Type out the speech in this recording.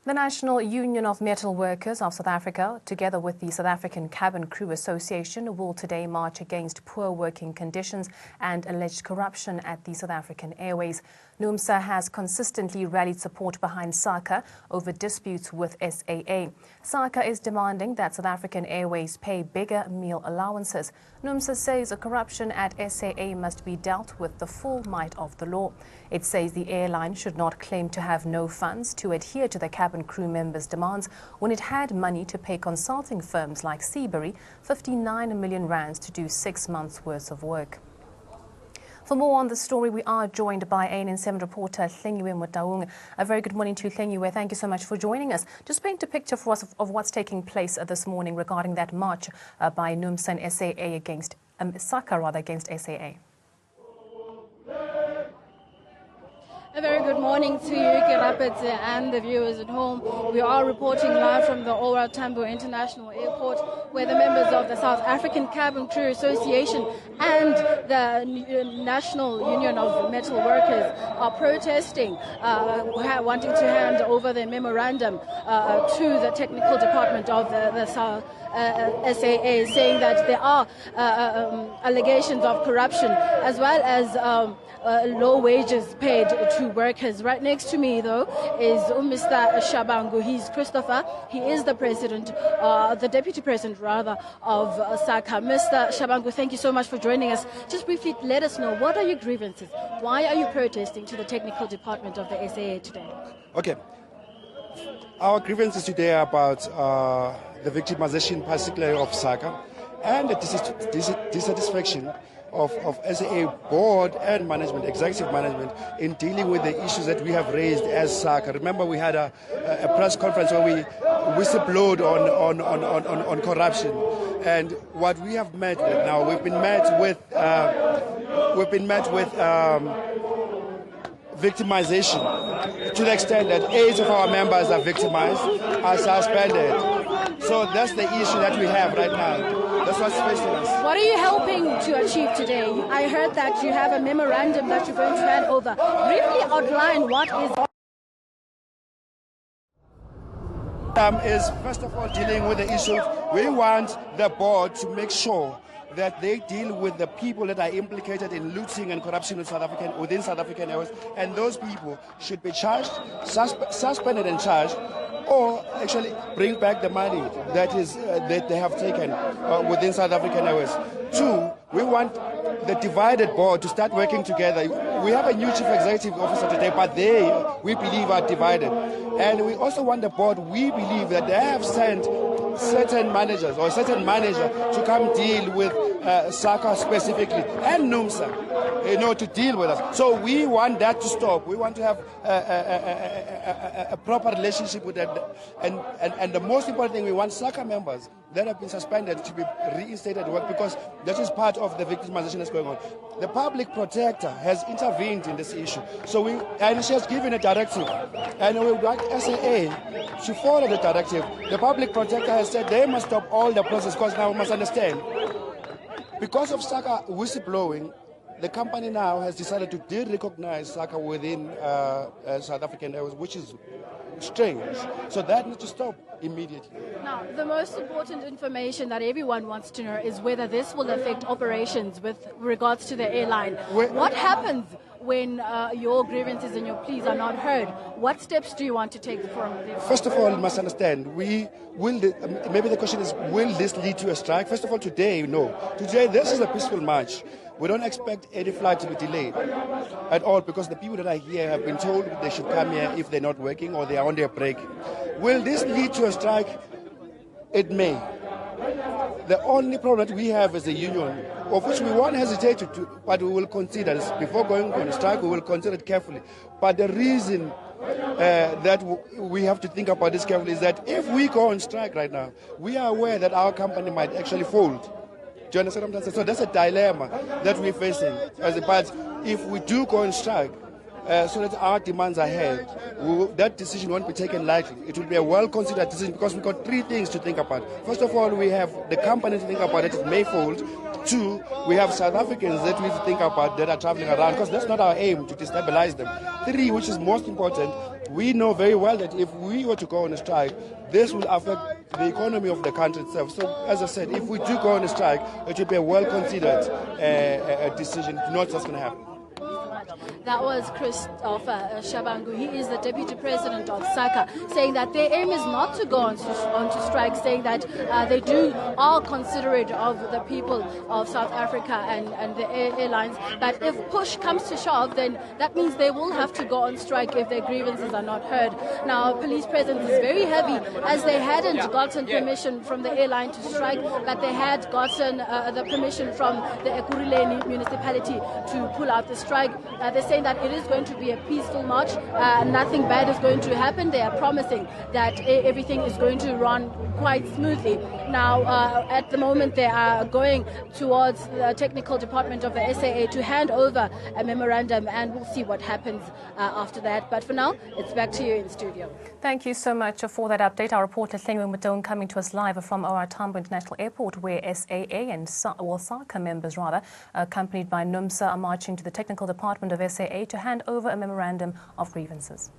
The National Union of Metal Workers of South Africa, together with the South African Cabin Crew Association, will today march against poor working conditions and alleged corruption at the South African Airways. Numsa has consistently rallied support behind SACCA over disputes with SAA. SACCA is demanding that South African Airways pay bigger meal allowances. Numsa says corruption at SAA must be dealt with the full might of the law. It says the airline should not claim to have no funds to adhere to the cabin crew members' demands when it had money to pay consulting firms like Seabury 59 million rands to do 6 months' worth of work. For more on the story, we are joined by ANN7 reporter Hlengiwe Motaung. A very good morning to you, Hlengiwe. Thank you so much for joining us. Just paint a picture for us of what's taking place this morning regarding that march by Numsa and SAA against SACCA against SAA. A very good morning to you, Rapids, and the viewers at home. We are reporting live from the OR Tambo International Airport, where the members of the South African Cabin Crew Association and the National Union of Metal Workers are protesting, wanting to hand over their memorandum to the technical department of the SAA, saying that there are allegations of corruption as well as low wages paid to workers. Right next to me, though, is Mr. Shabangu. He's Christopher. He is the president, the deputy president, rather, of SACCA. Mr. Shabangu, thank you so much for joining us. Just briefly, let us know, what are your grievances? Why are you protesting to the technical department of the SAA today? Okay. Our grievances today are about the victimization, particularly of SACCA, and the dissatisfaction of SAA board and management, executive management, in dealing with the issues that we have raised as SACCA. Remember, we had a press conference where we whistleblowed on corruption, and what we have met with now, we've been met with victimization, to the extent that 8 of our members are victimized, are suspended. So that's the issue that we have right now. That's what's facing us. What are you helping to achieve today? I heard that you have a memorandum that you're going to hand over. Briefly outline what is first of all dealing with the issues. We want the board to make sure that they deal with the people that are implicated in looting and corruption within South African Airways, and those people should be charged, suspended and charged, or actually bring back the money that they have taken within South African Airways. 2, we want the divided board to start working together. We have a new chief executive officer today, but we believe, are divided. And we also want the board, we believe that they have sent certain managers or certain manager to come deal with SACCA specifically and Numsa, to deal with us. So we want that to stop. We want to have a proper relationship with them. And the most important thing, we want SACCA members that have been suspended to be reinstated at work, because that is part of the victimization that's going on. The public protector has intervened in this issue. And she has given a directive. And we want SAA to follow the directive. The public protector has said they must stop all the process, because now we must understand, because of SACCA whistleblowing, the company now has decided to de-recognize SACCA within South African Airways, which is strange. So that needs to stop immediately. Now, the most important information that everyone wants to know is whether this will affect operations with regards to the airline. What happens when your grievances and your pleas are not heard? What steps do you want to take from this? First of all, you must understand, maybe the question is, will this lead to a strike? First of all, today, no. Today, this is a peaceful march. We don't expect any flight to be delayed at all, because the people that are here have been told they should come here if they're not working or they are on their break. Will this lead to a strike? It may. The only problem that we have as a union, of which we won't hesitate to do, but we will consider this. Before going on a strike, we will consider it carefully. But the reason that we have to think about this carefully is that if we go on strike right now, we are aware that our company might actually fold. Do you understand what I'm saying? So that's a dilemma that we're facing. But if we do go on strike, so that our demands are held, that decision won't be taken lightly. It will be a well-considered decision, because we've got 3 things to think about. First of all, we have the company to think about that it may fold. 2, we have South Africans that we need to think about that are traveling around, because that's not our aim, to destabilize them. 3, which is most important, we know very well that if we were to go on a strike, this will affect the economy of the country itself. So, as I said, if we do go on a strike, it will be a well-considered decision, not just going to happen. That was Christopher Shabangu. He is the Deputy President of SACCA, saying that their aim is not to go on to strike, saying that they are considerate of the people of South Africa and the airlines. But if push comes to shove, then that means they will have to go on strike if their grievances are not heard. Now, police presence is very heavy, as they hadn't gotten permission from the airline to strike, but they had gotten the permission from the Ekurhuleni municipality to pull out the strike. They're saying that it is going to be a peaceful march. Nothing bad is going to happen. They are promising that everything is going to run quite smoothly. Now, at the moment, they are going towards the technical department of the SAA to hand over a memorandum, and we'll see what happens after that. But for now, it's back to you in studio. Thank you so much for that update. Our reporter Hlengwe Mudong coming to us live from OR Tambo International Airport, where SAA and SACCA members, accompanied by Numsa, are marching to the technical department of SAA to hand over a memorandum of grievances.